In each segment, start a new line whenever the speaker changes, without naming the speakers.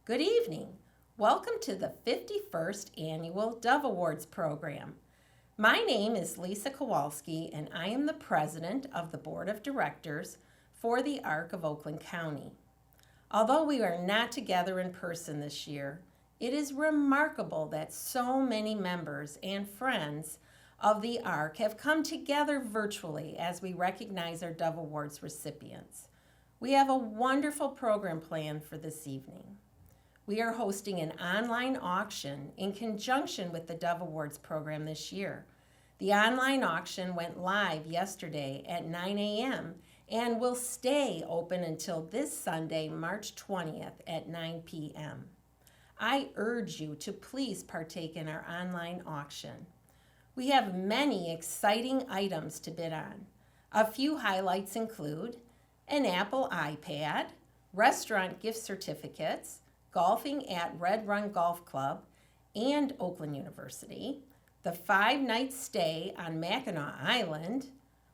Good evening. Welcome to the 51st Annual Dove Awards program. My name is Lisa Kowalski, and I am the president of the Board of Directors for the Arc of Oakland County. Although we are not together in person this year, it is remarkable that so many members and friends of the Arc have come together virtually as we recognize our Dove Awards recipients. We have a wonderful program planned for this evening. We are hosting an online auction in conjunction with the Dove Awards program this year. The online auction went live yesterday at 9 a.m. and will stay open until this Sunday, March 20th at 9 p.m. I urge you to please partake in our online auction. We have many exciting items to bid on. A few highlights include an Apple iPad, restaurant gift certificates, golfing at Red Run Golf Club and Oakland University, the 5-night stay on Mackinac Island,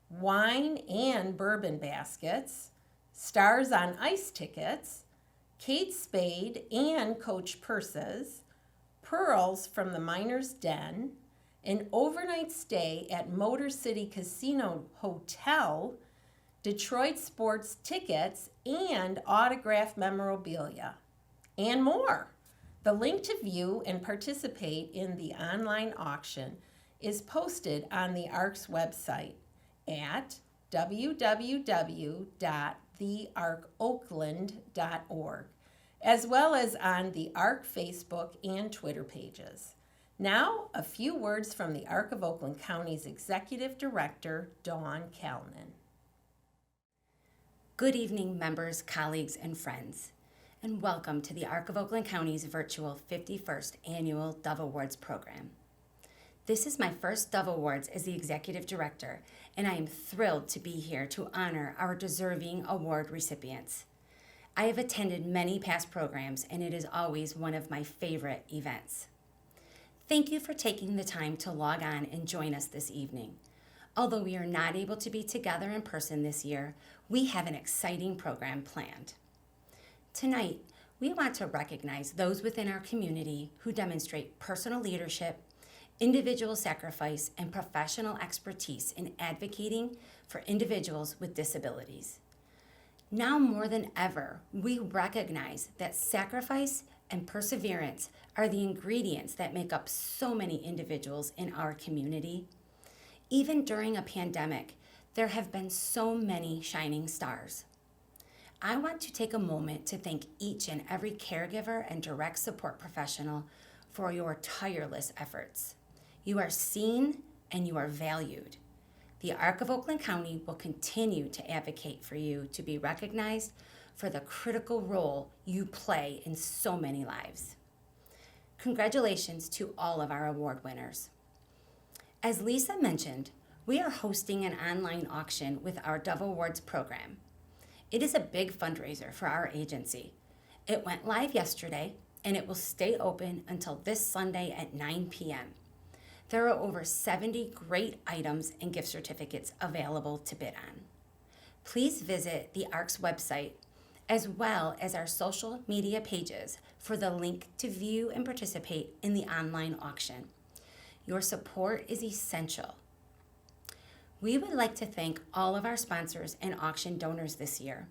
wine and bourbon baskets, Stars on Ice tickets, Kate Spade and Coach purses, pearls from the Miner's Den, an overnight stay at Motor City Casino Hotel, Detroit sports tickets, and autographed memorabilia, and more. The link to view and participate in the online auction is posted on the ARC's website at www.thearcoakland.org, as well as on the ARC Facebook and Twitter pages. Now, a few words from the Arc of Oakland County's Executive Director, Dawn Kalnin.
Good evening, members, colleagues, and friends, and welcome to the Arc of Oakland County's virtual 51st Annual Dove Awards program. This is my first Dove Awards as the Executive Director, and I am thrilled to be here to honor our deserving award recipients. I have attended many past programs, and it is always one of my favorite events. Thank you for taking the time to log on and join us this evening. Although we are not able to be together in person this year, we have an exciting program planned. Tonight, we want to recognize those within our community who demonstrate personal leadership, individual sacrifice, and professional expertise in advocating for individuals with disabilities. Now more than ever, we recognize that sacrifice and perseverance are the ingredients that make up so many individuals in our community. Even during a pandemic, there have been so many shining stars. I want to take a moment to thank each and every caregiver and direct support professional for your tireless efforts. You are seen and you are valued. The Arc of Oakland County will continue to advocate for you to be recognized for the critical role you play in so many lives. Congratulations to all of our award winners. As Lisa mentioned, we are hosting an online auction with our Dove Awards program. It is a big fundraiser for our agency. It went live yesterday, and it will stay open until this Sunday at 9 p.m. There are over 70 great items and gift certificates available to bid on. Please visit the ARC's website, as well as our social media pages, for the link to view and participate in the online auction. Your support is essential. We would like to thank all of our sponsors and auction donors this year.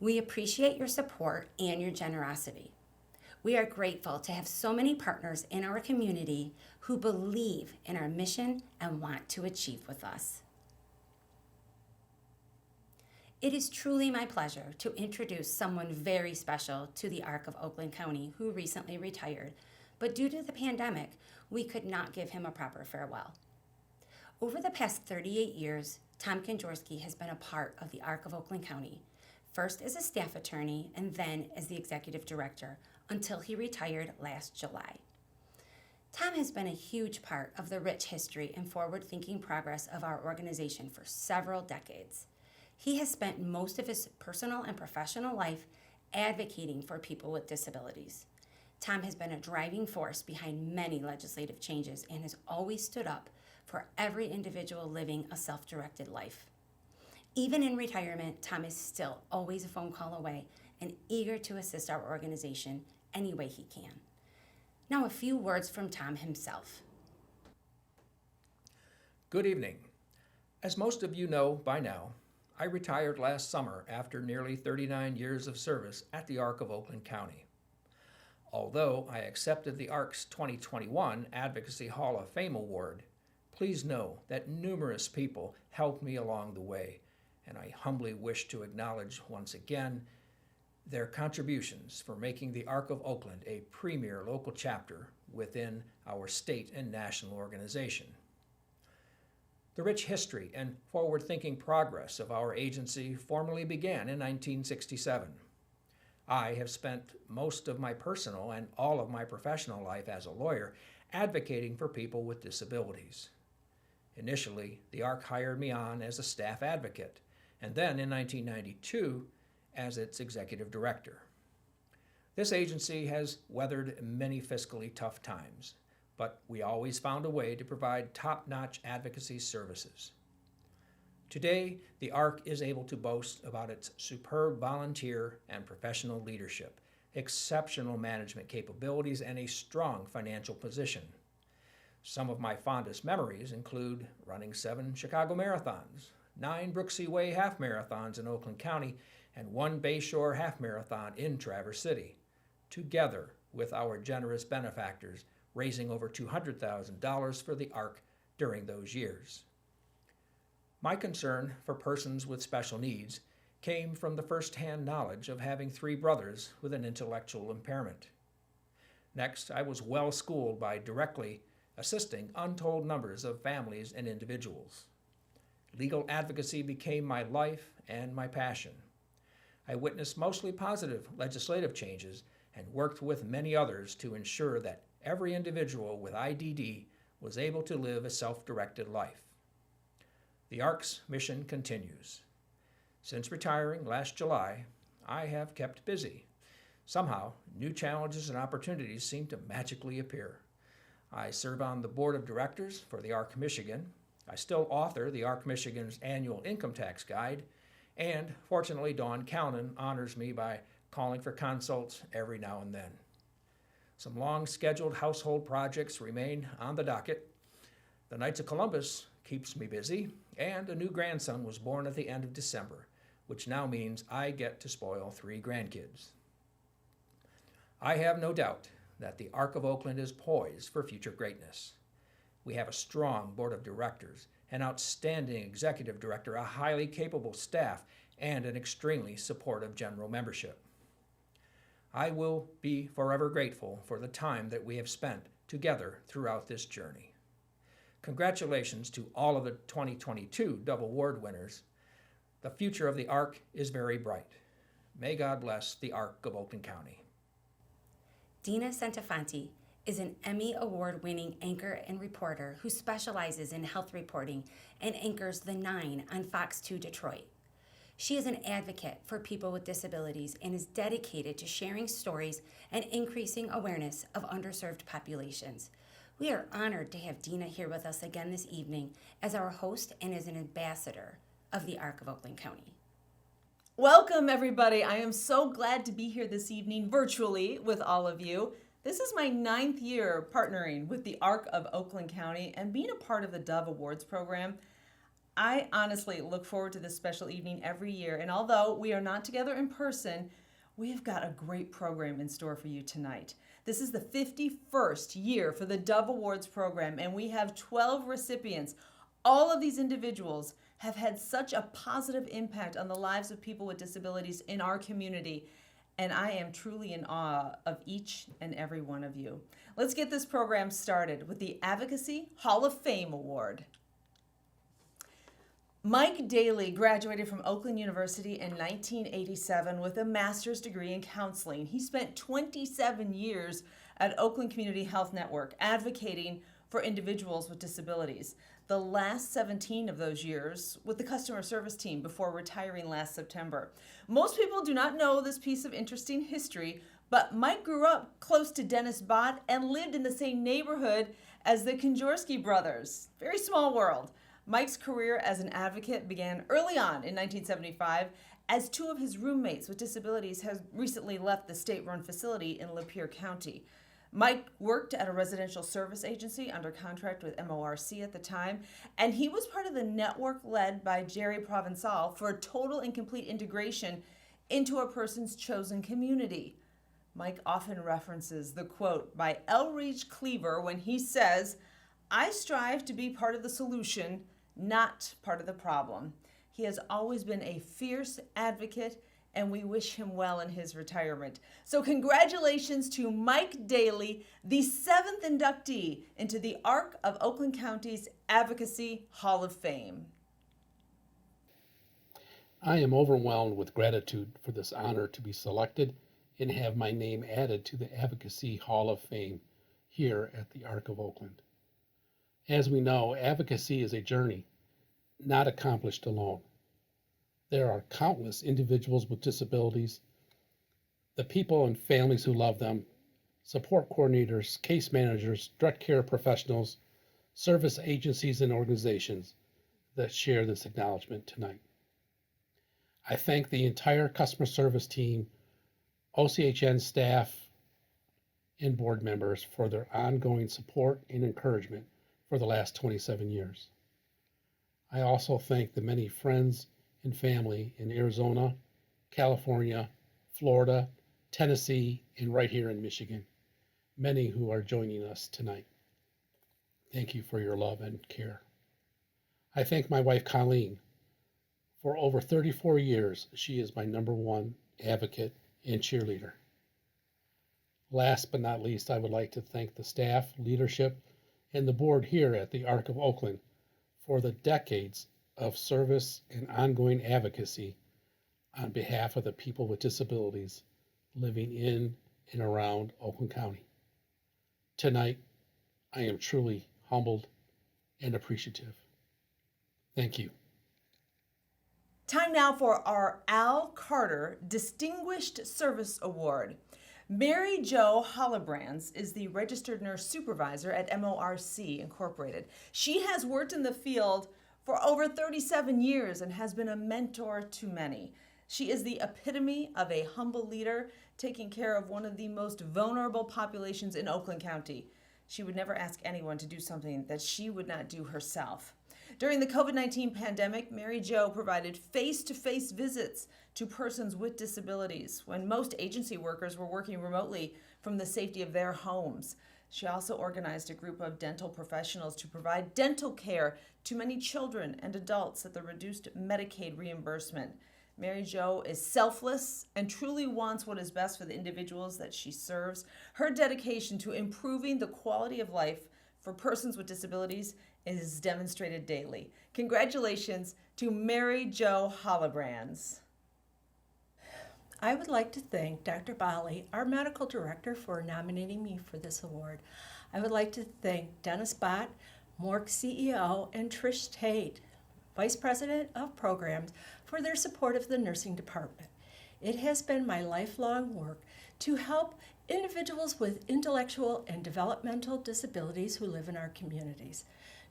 We appreciate your support and your generosity. We are grateful to have so many partners in our community who believe in our mission and want to achieve with us. It is truly my pleasure to introduce someone very special to the Arc of Oakland County who recently retired, but due to the pandemic, we could not give him a proper farewell. Over the past 38 years, Tom Konjorski has been a part of the Arc of Oakland County, first as a staff attorney and then as the executive director, until he retired last July. Tom has been a huge part of the rich history and forward-thinking progress of our organization for several decades. He has spent most of his personal and professional life advocating for people with disabilities. Tom has been a driving force behind many legislative changes and has always stood up for every individual living a self-directed life. Even in retirement, Tom is still always a phone call away and eager to assist our organization any way he can. Now, a few words from Tom himself.
Good evening. As most of you know by now, I retired last summer after nearly 39 years of service at the ARC of Oakland County. Although I accepted the ARC's 2021 Advocacy Hall of Fame Award, please know that numerous people helped me along the way, and I humbly wish to acknowledge once again their contributions for making the ARC of Oakland a premier local chapter within our state and national organization. The rich history and forward-thinking progress of our agency formally began in 1967. I have spent most of my personal and all of my professional life as a lawyer advocating for people with disabilities. Initially, the ARC hired me on as a staff advocate, and then in 1992 as its executive director. This agency has weathered many fiscally tough times, but we always found a way to provide top-notch advocacy services. Today, the ARC is able to boast about its superb volunteer and professional leadership, exceptional management capabilities, and a strong financial position. Some of my fondest memories include running 7 Chicago marathons, 9 Brooksea Way half marathons in Oakland County, and 1 Bayshore half marathon in Traverse City, together with our generous benefactors, raising over $200,000 for the ARC during those years. My concern for persons with special needs came from the first-hand knowledge of having 3 brothers with an intellectual impairment. Next, I was well schooled by directly assisting untold numbers of families and individuals. Legal advocacy became my life and my passion. I witnessed mostly positive legislative changes and worked with many others to ensure that every individual with IDD was able to live a self-directed life. The ARC's mission continues. Since retiring last July, I have kept busy. Somehow, new challenges and opportunities seem to magically appear. I serve on the board of directors for the ARC Michigan. I still author the ARC Michigan's annual income tax guide, and fortunately, Dawn Calnan honors me by calling for consults every now and then. Some long-scheduled household projects remain on the docket. The Knights of Columbus keeps me busy, and a new grandson was born at the end of December, which now means I get to spoil 3 grandkids. I have no doubt that the ARC of Oakland is poised for future greatness. We have a strong board of directors, an outstanding executive director, a highly capable staff, and an extremely supportive general membership. I will be forever grateful for the time that we have spent together throughout this journey. Congratulations to all of the 2022 Dove Award winners. The future of the ARC is very bright. May God bless the ARC of Oakland County.
Dina Santafanti is an Emmy Award-winning anchor and reporter who specializes in health reporting and anchors The 9 on Fox 2 Detroit. She is an advocate for people with disabilities and is dedicated to sharing stories and increasing awareness of underserved populations. We are honored to have Dina here with us again this evening as our host and as an ambassador of the ARC of Oakland County.
Welcome, everybody. I am so glad to be here this evening virtually with all of you. This is my 9th year partnering with the ARC of Oakland County and being a part of the Dove Awards program. I honestly look forward to this special evening every year, and although we are not together in person, we have got a great program in store for you tonight. This is the 51st year for the Dove Awards program, and we have 12 recipients. All of these individuals have had such a positive impact on the lives of people with disabilities in our community, and I am truly in awe of each and every one of you. Let's get this program started with the Advocacy Hall of Fame Award. Mike Daly graduated from Oakland University in 1987 with a master's degree in counseling. He spent 27 years at Oakland Community Health Network advocating for individuals with disabilities. The last 17 of those years with the customer service team before retiring last September. Most people do not know this piece of interesting history, but Mike grew up close to Dennis Bott and lived in the same neighborhood as the Konjorsky brothers. Very small world. Mike's career as an advocate began early on in 1975 as two of his roommates with disabilities have recently left the state-run facility in Lapeer County. Mike worked at a residential service agency under contract with MORC at the time, and he was part of the network led by Jerry Provençal for total and complete integration into a person's chosen community. Mike often references the quote by Elridge Cleaver when he says, "I strive to be part of the solution, not part of the problem." He has always been a fierce advocate, and we wish him well in his retirement. So congratulations to Mike Daly, the 7th inductee into the Arc of Oakland County's Advocacy Hall of Fame.
I am overwhelmed with gratitude for this honor to be selected and have my name added to the Advocacy Hall of Fame here at the Arc of Oakland. As we know, advocacy is a journey, not accomplished alone. There are countless individuals with disabilities, the people and families who love them, support coordinators, case managers, direct care professionals, service agencies, and organizations that share this acknowledgement tonight. I thank the entire customer service team, OCHN staff, and board members for their ongoing support and encouragement for the last 27 years. I also thank the many friends and family in Arizona, California, Florida, Tennessee, and right here in Michigan, many who are joining us tonight. Thank you for your love and care. I thank my wife, Colleen. For over 34 years, she is my #1 advocate and cheerleader. Last but not least, I would like to thank the staff, leadership, and the board here at the Arc of Oakland for the decades of service and ongoing advocacy on behalf of the people with disabilities living in and around Oakland County. Tonight, I am truly humbled and appreciative. Thank you.
Time now for our Al Carter Distinguished Service Award. Mary Jo Hollebrands is the Registered Nurse Supervisor at MORC Incorporated. She has worked in the field for over 37 years and has been a mentor to many. She is the epitome of a humble leader taking care of one of the most vulnerable populations in Oakland County. She would never ask anyone to do something that she would not do herself. During the COVID-19 pandemic, Mary Jo provided face-to-face visits to persons with disabilities when most agency workers were working remotely from the safety of their homes. She also organized a group of dental professionals to provide dental care to many children and adults at the reduced Medicaid reimbursement. Mary Jo is selfless and truly wants what is best for the individuals that she serves. Her dedication to improving the quality of life for persons with disabilities is demonstrated daily. Congratulations to Mary Jo Hollebrands.
I would like to thank Dr. Bali, our medical director, for nominating me for this award. I would like to thank Dennis Bott, MORC CEO, and Trish Tate, Vice President of Programs, for their support of the nursing department. It has been my lifelong work to help individuals with intellectual and developmental disabilities who live in our communities.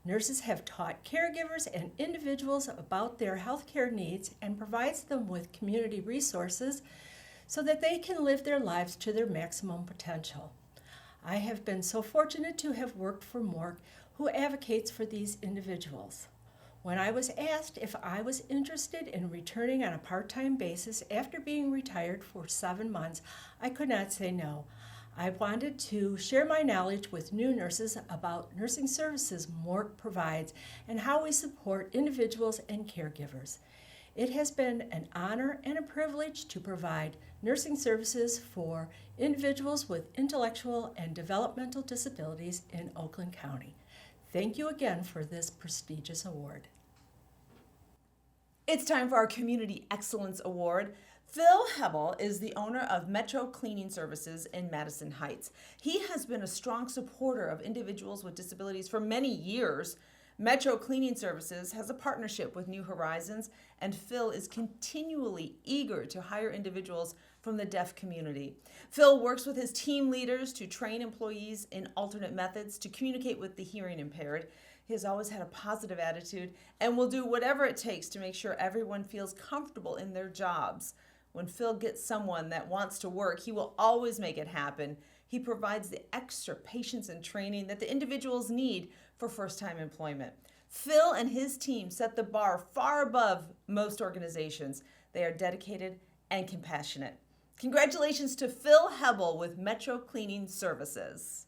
Nurses have taught caregivers and individuals about their healthcare needs and provides them with community resources so that they can live their lives to their maximum potential. I have been so fortunate to have worked for MORC, who advocates for these individuals. When I was asked if I was interested in returning on a part-time basis after being retired for 7 months, I could not say no. I wanted to share my knowledge with new nurses about nursing services MORC provides and how we support individuals and caregivers. It has been an honor and a privilege to provide nursing services for individuals with intellectual and developmental disabilities in Oakland County. Thank you again for this prestigious award.
It's time for our Community Excellence Award. Phil Hebel is the owner of Metro Cleaning Services in Madison Heights. He has been a strong supporter of individuals with disabilities for many years. Metro Cleaning Services has a partnership with New Horizons, and Phil is continually eager to hire individuals from the deaf community. Phil works with his team leaders to train employees in alternate methods to communicate with the hearing impaired. He has always had a positive attitude and will do whatever it takes to make sure everyone feels comfortable in their jobs. When Phil gets someone that wants to work, he will always make it happen. He provides the extra patience and training that the individuals need for first-time employment. Phil and his team set the bar far above most organizations. They are dedicated and compassionate. Congratulations to Phil Hebel with Metro Cleaning Services.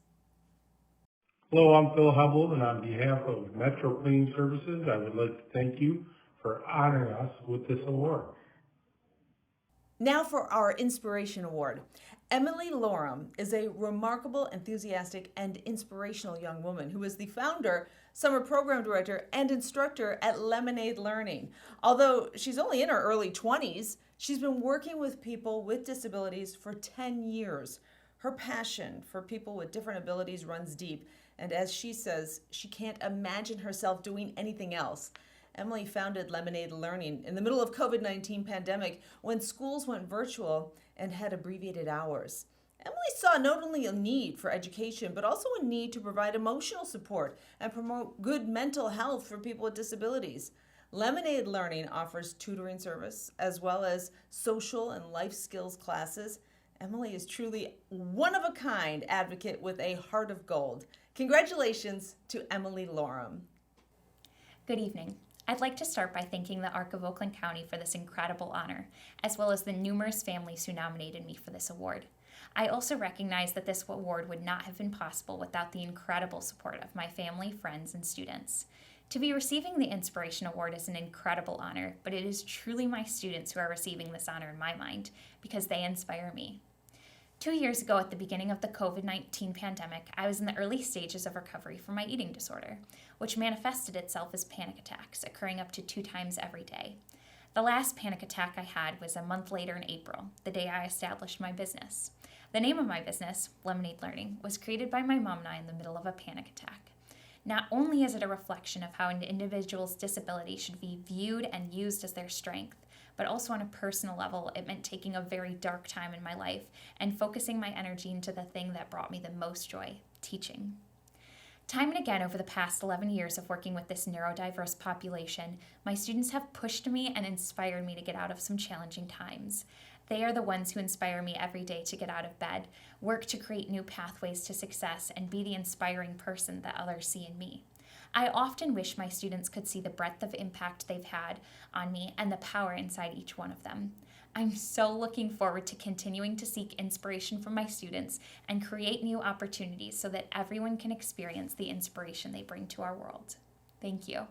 Hello, I'm Phil Hubble, and on behalf of Metro Cleaning Services, I would like to thank you for honoring us with this award.
Now for our Inspiration Award. Emily Lorem is a remarkable, enthusiastic, and inspirational young woman who is the founder, summer program director, and instructor at Lemonade Learning. Although she's only in her early 20s, she's been working with people with disabilities for 10 years. Her passion for people with different abilities runs deep, and as she says, she can't imagine herself doing anything else. Emily founded Lemonade Learning in the middle of COVID-19 pandemic when schools went virtual and had abbreviated hours. Emily saw not only a need for education, but also a need to provide emotional support and promote good mental health for people with disabilities. Lemonade Learning offers tutoring service as well as social and life skills classes. Emily is truly one-of-a-kind advocate with a heart of gold. Congratulations to Emily Lorem.
Good evening. I'd like to start by thanking the ARC of Oakland County for this incredible honor, as well as the numerous families who nominated me for this award. I also recognize that this award would not have been possible without the incredible support of my family, friends, and students. To be receiving the Inspiration Award is an incredible honor, but it is truly my students who are receiving this honor in my mind, because they inspire me. 2 years ago, at the beginning of the COVID-19 pandemic, I was in the early stages of recovery from my eating disorder, which manifested itself as panic attacks, occurring up to 2 times every day. The last panic attack I had was a month later in April, the day I established my business. The name of my business, Lemonade Learning, was created by my mom and I in the middle of a panic attack. Not only is it a reflection of how an individual's disability should be viewed and used as their strength, but also on a personal level, it meant taking a very dark time in my life and focusing my energy into the thing that brought me the most joy, teaching. Time and again over the past 11 years of working with this neurodiverse population, my students have pushed me and inspired me to get out of some challenging times. They are the ones who inspire me every day to get out of bed, work to create new pathways to success, and be the inspiring person that others see in me. I often wish my students could see the breadth of impact they've had on me and the power inside each one of them. I'm so looking forward to continuing to seek inspiration from my students and create new opportunities so that everyone can experience the inspiration they bring to our world. Thank you.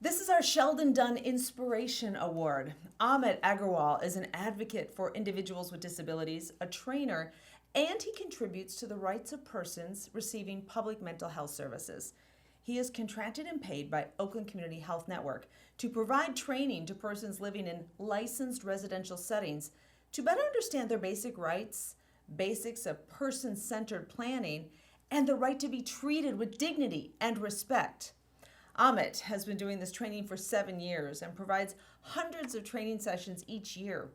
This is our Sheldon Dunn Inspiration Award. Amit Agarwal is an advocate for individuals with disabilities, a trainer, and he contributes to the rights of persons receiving public mental health services. He is contracted and paid by Oakland Community Health Network to provide training to persons living in licensed residential settings to better understand their basic rights, basics of person-centered planning, and the right to be treated with dignity and respect. Amit has been doing this training for 7 years and provides hundreds of training sessions each year.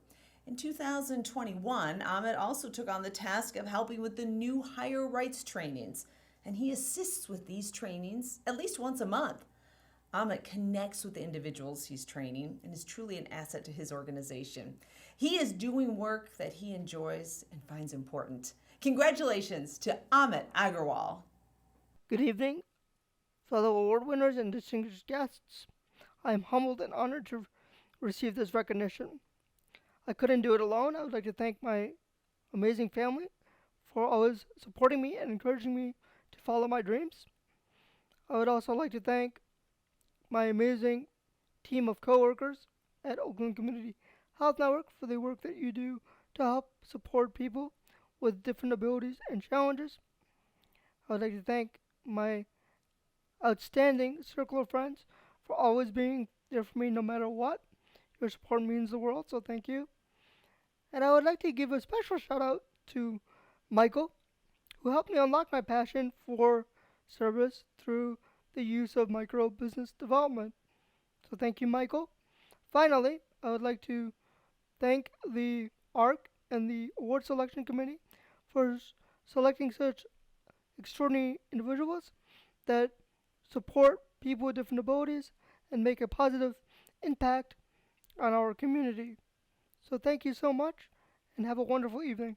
In 2021, Amit also took on the task of helping with the new higher rights trainings, and he assists with these trainings at least once a month. Amit connects with the individuals he's training and is truly an asset to his organization. He is doing work that he enjoys and finds important. Congratulations to Amit Agarwal.
Good evening, fellow award winners and distinguished guests. I am humbled and honored to receive this recognition. I couldn't do it alone. I would like to thank my amazing family for always supporting me and encouraging me to follow my dreams. I would also like to thank my amazing team of coworkers at Oakland Community Health Network for the work that you do to help support people with different abilities and challenges. I would like to thank my outstanding circle of friends for always being there for me no matter what. Your support means the world, so thank you. And I would like to give a special shout out to Michael, who helped me unlock my passion for service through the use of micro business development. So thank you, Michael. Finally, I would like to thank the ARC and the award selection committee for selecting such extraordinary individuals that support people with different abilities, and make a positive impact on our community. So thank you so much and have a wonderful evening.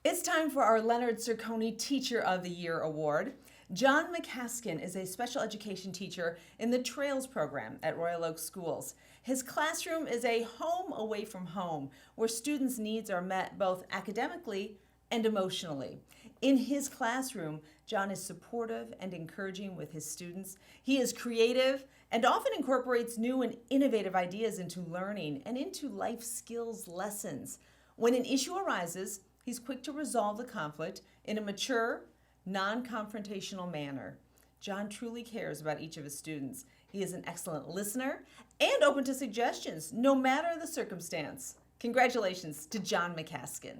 It's time for our Leonard Cerconi Teacher of the Year Award. John McCaskin is a special education teacher in the Trails program at Royal Oak Schools. His classroom is a home away from home where students' needs are met both academically and emotionally. In his classroom, John is supportive and encouraging with his students. He is creative and often incorporates new and innovative ideas into learning and into life skills lessons. When an issue arises, he's quick to resolve the conflict in a mature, non-confrontational manner. John truly cares about each of his students. He is an excellent listener and open to suggestions, no matter the circumstance. Congratulations to John McCaskin.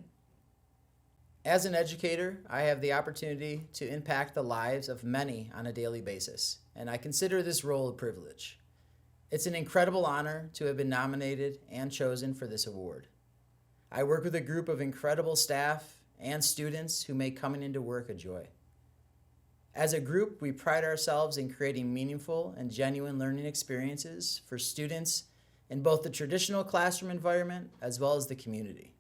As an educator, I have the opportunity to impact the lives of many on a daily basis, and I consider this role a privilege. It's an incredible honor to have been nominated and chosen for this award. I work with a group of incredible staff and students who make coming into work a joy. As a group, we pride ourselves in creating meaningful and genuine learning experiences for students in both the traditional classroom environment as well as the community.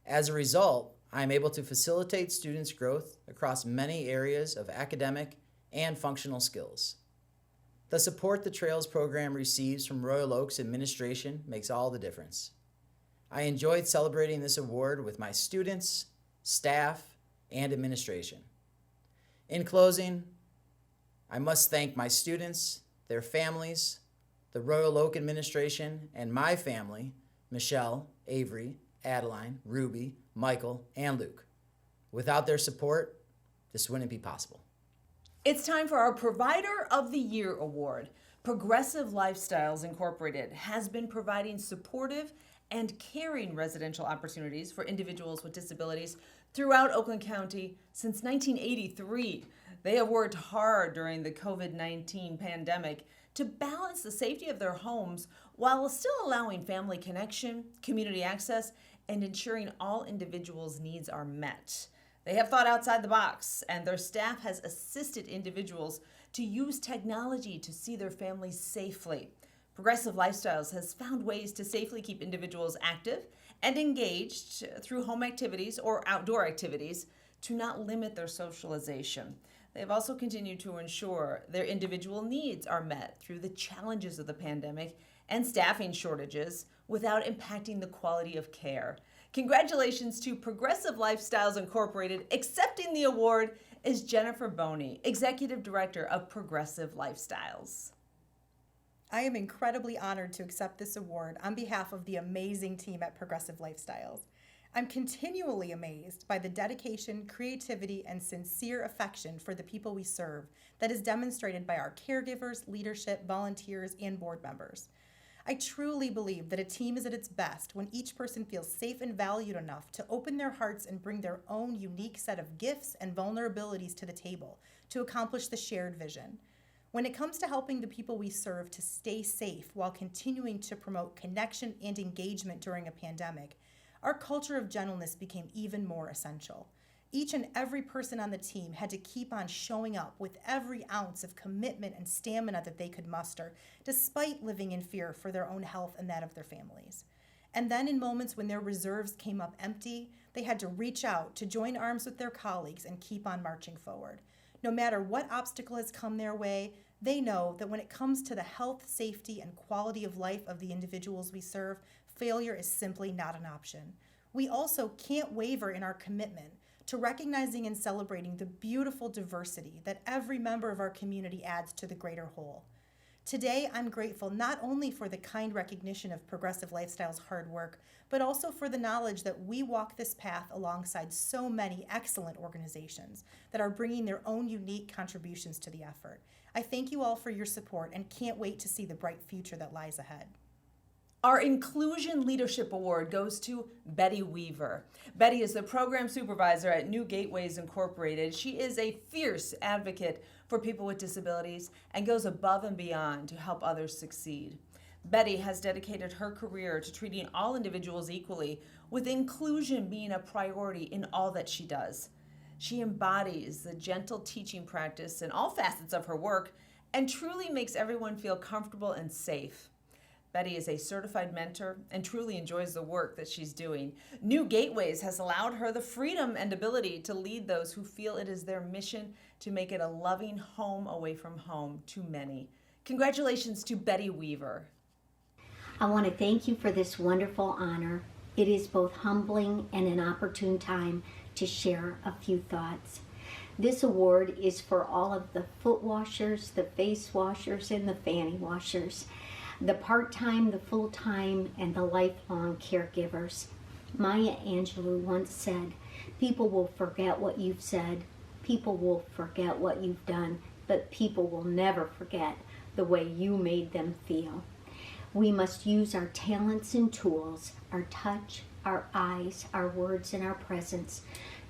As a result, I am able to facilitate students' growth across many areas of academic and functional skills. The support the Trails program receives from Royal Oaks administration makes all the difference. I enjoyed celebrating this award with my students, staff, and administration. In closing, I must thank my students, their families, the Royal Oak administration, and my family, Michelle, Avery, Adeline, Ruby, Michael, and Luke. Without their support, this wouldn't be possible.
It's time for our Provider of the Year Award. Progressive Lifestyles Incorporated has been providing supportive and caring residential opportunities for individuals with disabilities throughout Oakland County since 1983. They have worked hard during the COVID-19 pandemic to balance the safety of their homes while still allowing family connection, community access, and ensuring all individuals' needs are met. They have thought outside the box, and their staff has assisted individuals to use technology to see their families safely. Progressive Lifestyles has found ways to safely keep individuals active and engaged through home activities or outdoor activities to not limit their socialization. They have also continued to ensure their individual needs are met through the challenges of the pandemic and staffing shortages without impacting the quality of care. Congratulations to Progressive Lifestyles Incorporated. Accepting the award is Jennifer Boney, Executive Director of Progressive Lifestyles.
I am incredibly honored to accept this award on behalf of the amazing team at Progressive Lifestyles. I'm continually amazed by the dedication, creativity, and sincere affection for the people we serve that is demonstrated by our caregivers, leadership, volunteers, and board members. I truly believe that a team is at its best when each person feels safe and valued enough to open their hearts and bring their own unique set of gifts and vulnerabilities to the table to accomplish the shared vision. When it comes to helping the people we serve to stay safe while continuing to promote connection and engagement during a pandemic, our culture of gentleness became even more essential. Each and every person on the team had to keep on showing up with every ounce of commitment and stamina that they could muster, despite living in fear for their own health and that of their families. And then in moments when their reserves came up empty, they had to reach out to join arms with their colleagues and keep on marching forward. No matter what obstacle has come their way, they know that when it comes to the health, safety, and quality of life of the individuals we serve, failure is simply not an option. We also can't waver in our commitment to recognizing and celebrating the beautiful diversity that every member of our community adds to the greater whole. Today, I'm grateful not only for the kind recognition of Progressive Lifestyles' hard work, but also for the knowledge that we walk this path alongside so many excellent organizations that are bringing their own unique contributions to the effort. I thank you all for your support and can't wait to see the bright future that lies ahead.
Our Inclusion Leadership Award goes to Betty Weaver. Betty is the program supervisor at New Gateways Incorporated. She is a fierce advocate for people with disabilities and goes above and beyond to help others succeed. Betty has dedicated her career to treating all individuals equally, with inclusion being a priority in all that she does. She embodies the gentle teaching practice in all facets of her work and truly makes everyone feel comfortable and safe. Betty is a certified mentor and truly enjoys the work that she's doing. New Gateways has allowed her the freedom and ability to lead those who feel it is their mission to make it a loving home away from home to many. Congratulations to Betty Weaver.
I want to thank you for this wonderful honor. It is both humbling and an opportune time to share a few thoughts. This award is for all of the foot washers, the face washers, and the fanny washers, the part-time, the full-time, and the lifelong caregivers. Maya Angelou once said, "People will forget what you've said, people will forget what you've done, but people will never forget the way you made them feel." We must use our talents and tools, our touch, our eyes, our words, and our presence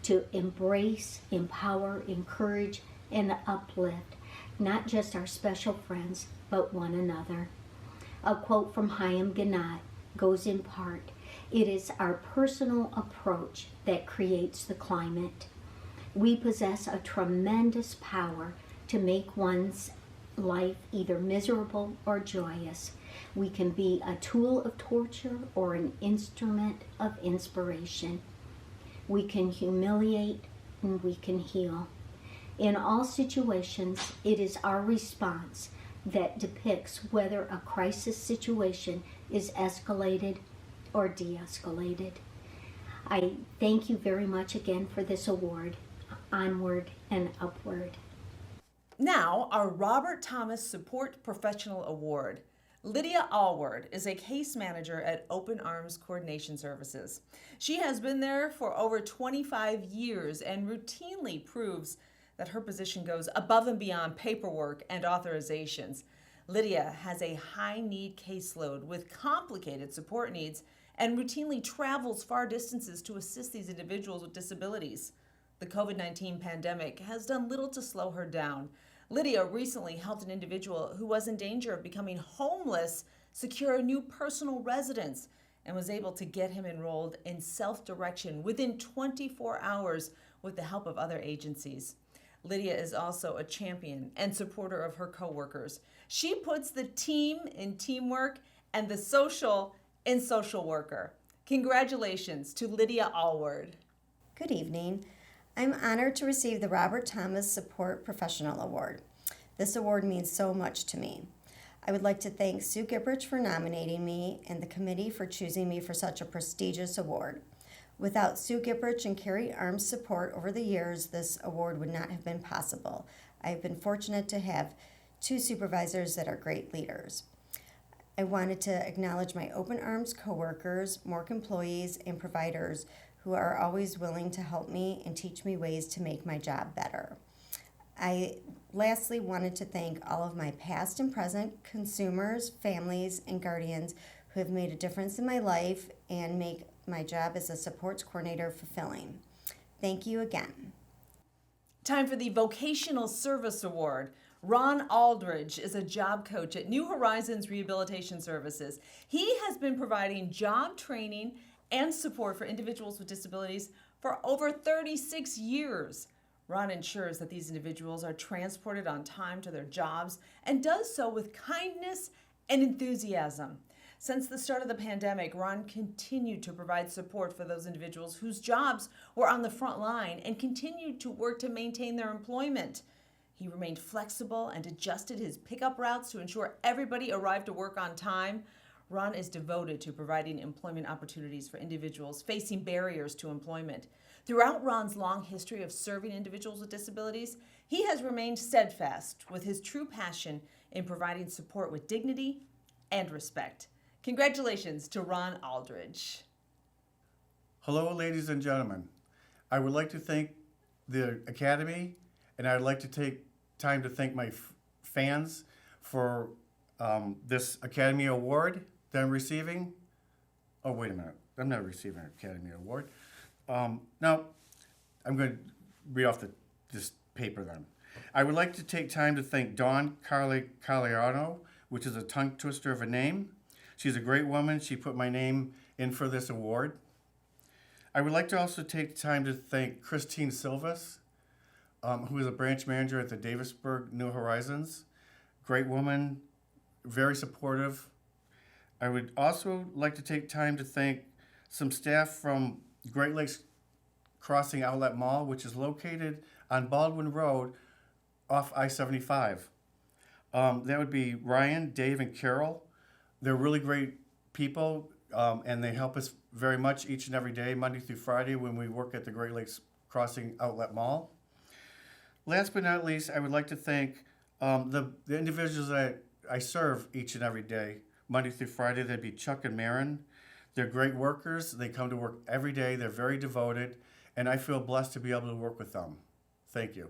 to embrace, empower, encourage, and uplift not just our special friends, but one another. A quote from Chaim Ginat goes in part, "It is our personal approach that creates the climate." We possess a tremendous power to make one's life either miserable or joyous. We can be a tool of torture or an instrument of inspiration. We can humiliate and we can heal. In all situations, it is our response that depicts whether a crisis situation is escalated or de-escalated. I thank you very much again for this award. Onward and upward.
Now, our Robert Thomas Support Professional Award. Lydia Allward is a case manager at Open Arms Coordination Services. She has been there for over 25 years and routinely proves that her position goes above and beyond paperwork and authorizations. Lydia has a high-need caseload with complicated support needs and routinely travels far distances to assist these individuals with disabilities. The COVID-19 pandemic has done little to slow her down. Lydia recently helped an individual who was in danger of becoming homeless secure a new personal residence and was able to get him enrolled in self-direction within 24 hours with the help of other agencies. Lydia is also a champion and supporter of her coworkers. She puts the team in teamwork and the social in social worker. Congratulations to Lydia Allward.
Good evening. I'm honored to receive the Robert Thomas Support Professional Award. This award means so much to me. I would like to thank Sue Gipprich for nominating me and the committee for choosing me for such a prestigious award. Without Sue Gipprich and Carrie Arms' support over the years, this award would not have been possible. I have been fortunate to have two supervisors that are great leaders. I wanted to acknowledge my Open Arms coworkers, MORC employees, and providers who are always willing to help me and teach me ways to make my job better. I lastly wanted to thank all of my past and present consumers, families, and guardians who have made a difference in my life and make my job as a supports coordinator fulfilling. Thank you again.
Time for the Vocational Service Award. Ron Aldridge is a job coach at New Horizons Rehabilitation Services. He has been providing job training and support for individuals with disabilities for over 36 years. Ron ensures that these individuals are transported on time to their jobs and does so with kindness and enthusiasm. Since the start of the pandemic, Ron continued to provide support for those individuals whose jobs were on the front line and continued to work to maintain their employment. He remained flexible and adjusted his pickup routes to ensure everybody arrived to work on time. Ron is devoted to providing employment opportunities for individuals facing barriers to employment. Throughout Ron's long history of serving individuals with disabilities, he has remained steadfast with his true passion in providing support with dignity and respect. Congratulations to Ron Aldridge.
Hello, ladies and gentlemen. I would like to thank the Academy, and I'd like to take time to thank my fans for this Academy Award that I'm receiving. Oh, wait a minute. I'm not receiving an Academy Award. Now, I'm going to read off this paper then. I would like to take time to thank Dawn Cagliano, which is a tongue twister of a name. She's a great woman. She put my name in for this award. I would like to also take time to thank Christine Silvas, who is a branch manager at the Davisburg New Horizons. Great woman, very supportive. I would also like to take time to thank some staff from Great Lakes Crossing Outlet Mall, which is located on Baldwin Road off I-75. That would be Ryan, Dave, and Carol. They're really great people, and they help us very much each and every day, Monday through Friday, when we work at the Great Lakes Crossing Outlet Mall. Last but not least, I would like to thank the individuals that I serve each and every day, Monday through Friday. That'd be Chuck and Marin. They're great workers. They come to work every day. They're very devoted, and I feel blessed to be able to work with them. Thank you.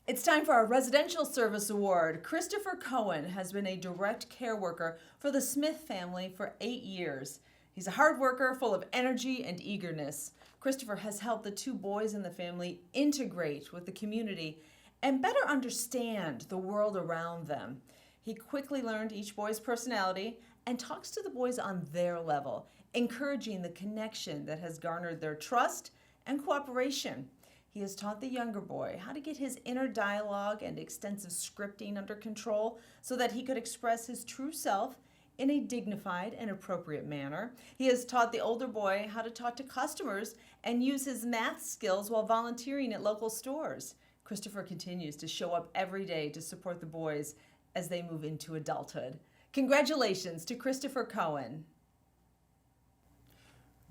It's time for our Residential Service Award. Christopher Cohen has been a direct care worker for the Smith family for 8 years. He's a hard worker, full of energy and eagerness. Christopher has helped the 2 boys in the family integrate with the community and better understand the world around them. He quickly learned each boy's personality and talks to the boys on their level, encouraging the connection that has garnered their trust and cooperation. He has taught the younger boy how to get his inner dialogue and extensive scripting under control so that he could express his true self in a dignified and appropriate manner. He has taught the older boy how to talk to customers and use his math skills while volunteering at local stores. Christopher continues to show up every day to support the boys as they move into adulthood. Congratulations to Christopher Cohen.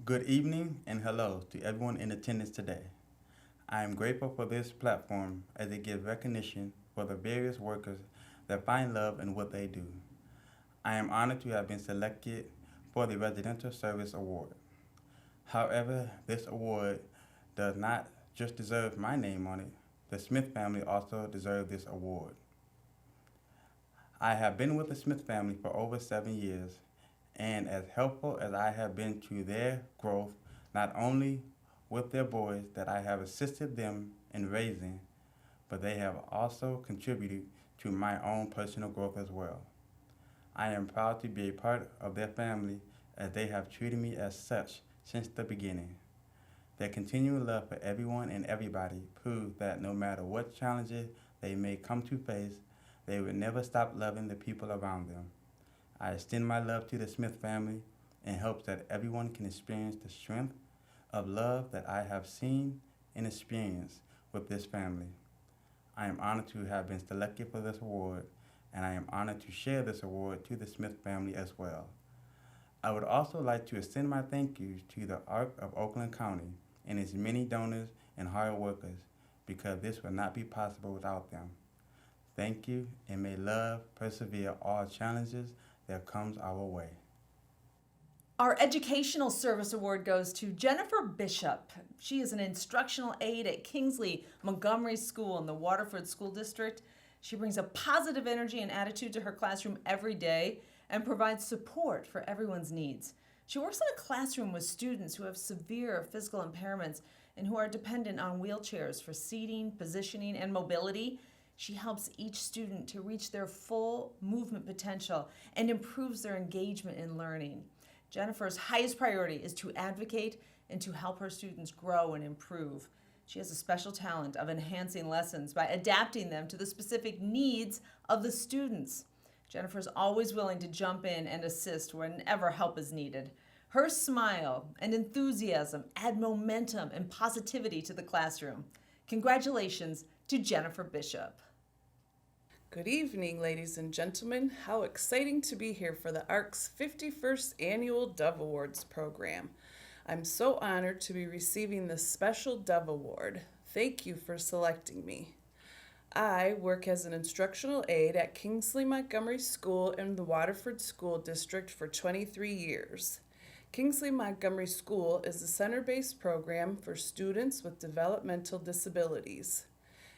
Good evening and hello to everyone in attendance today. I am grateful for this platform as it gives recognition for the various workers that find love in what they do. I am honored to have been selected for the Residential Service Award. However, this award does not just deserve my name on it. The Smith family also deserves this award. I have been with the Smith family for over 7 years, and as helpful as I have been to their growth, not only with their boys that I have assisted them in raising, but they have also contributed to my own personal growth as well. I am proud to be a part of their family as they have treated me as such since the beginning. Their continual love for everyone and everybody proves that no matter what challenges they may come to face, they will never stop loving the people around them. I extend my love to the Smith family in hopes that everyone can experience the strength of love that I have seen and experienced with this family. I am honored to have been selected for this award, and I am honored to share this award to the Smith family as well. I would also like to extend my thank yous to the ARC of Oakland County and its many donors and hard workers, because this would not be possible without them. Thank you, and may love persevere all challenges that comes our way.
Our Educational Service Award goes to Jennifer Bishop. She is an instructional aide at Kingsley Montgomery School in the Waterford School District. She brings a positive energy and attitude to her classroom every day and provides support for everyone's needs. She works in a classroom with students who have severe physical impairments and who are dependent on wheelchairs for seating, positioning, and mobility. She helps each student to reach their full movement potential and improves their engagement in learning. Jennifer's highest priority is to advocate and to help her students grow and improve. She has a special talent of enhancing lessons by adapting them to the specific needs of the students. Jennifer's always willing to jump in and assist whenever help is needed. Her smile and enthusiasm add momentum and positivity to the classroom. Congratulations to Jennifer Bishop.
Good evening, ladies and gentlemen. How exciting to be here for the ARC's 51st Annual Dove Awards program. I'm so honored to be receiving this special Dove Award. Thank you for selecting me. I work as an instructional aide at Kingsley Montgomery School in the Waterford School District for 23 years. Kingsley Montgomery School is a center-based program for students with developmental disabilities.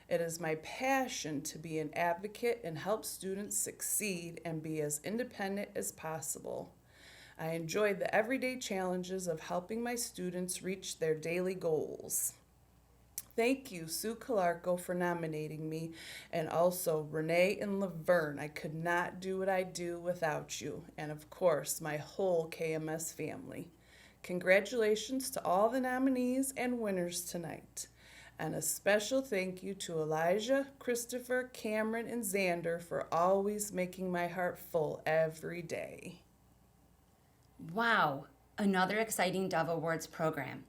It is my passion to be an advocate and help students succeed and be as independent as possible. I enjoy the everyday challenges of helping my students reach their daily goals. Thank you, Sue Calarco, for nominating me, and also Renee and Laverne. I could not do what I do without you, and of course, my whole KMS family. Congratulations to all the nominees and winners tonight. And a special thank you to Elijah, Christopher, Cameron, and Xander for always making my heart full every day.
Wow, another exciting Dove Awards program.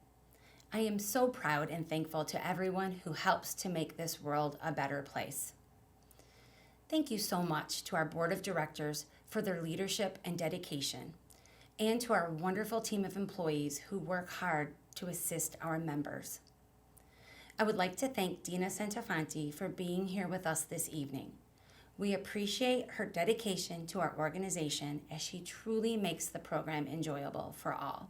I am so proud and thankful to everyone who helps to make this world a better place. Thank you so much to our Board of Directors for their leadership and dedication, and to our wonderful team of employees who work hard to assist our members. I would like to thank Dina Santafanti for being here with us this evening. We appreciate her dedication to our organization as she truly makes the program enjoyable for all.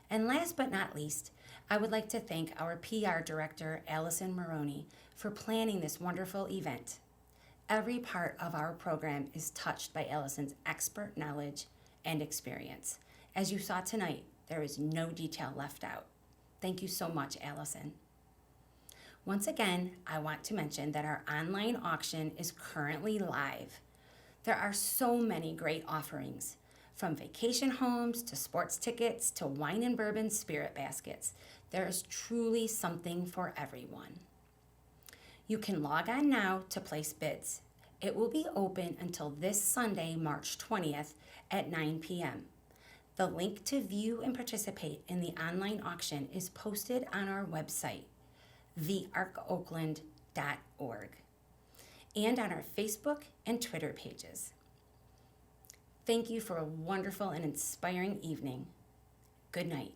And last but not least, I would like to thank our PR Director, Allison Maroney, for planning this wonderful event. Every part of our program is touched by Allison's expert knowledge and experience. As you saw tonight, there is no detail left out. Thank you so much, Allison. Once again, I want to mention that our online auction is currently live. There are so many great offerings, from vacation homes to sports tickets to wine and bourbon spirit baskets. There is truly something for everyone. You can log on now to place bids. It will be open until this Sunday, March 20th at 9 p.m. The link to view and participate in the online auction is posted on our website, thearkoakland.org, and on our Facebook and Twitter pages. Thank you for a wonderful and inspiring evening. Good night.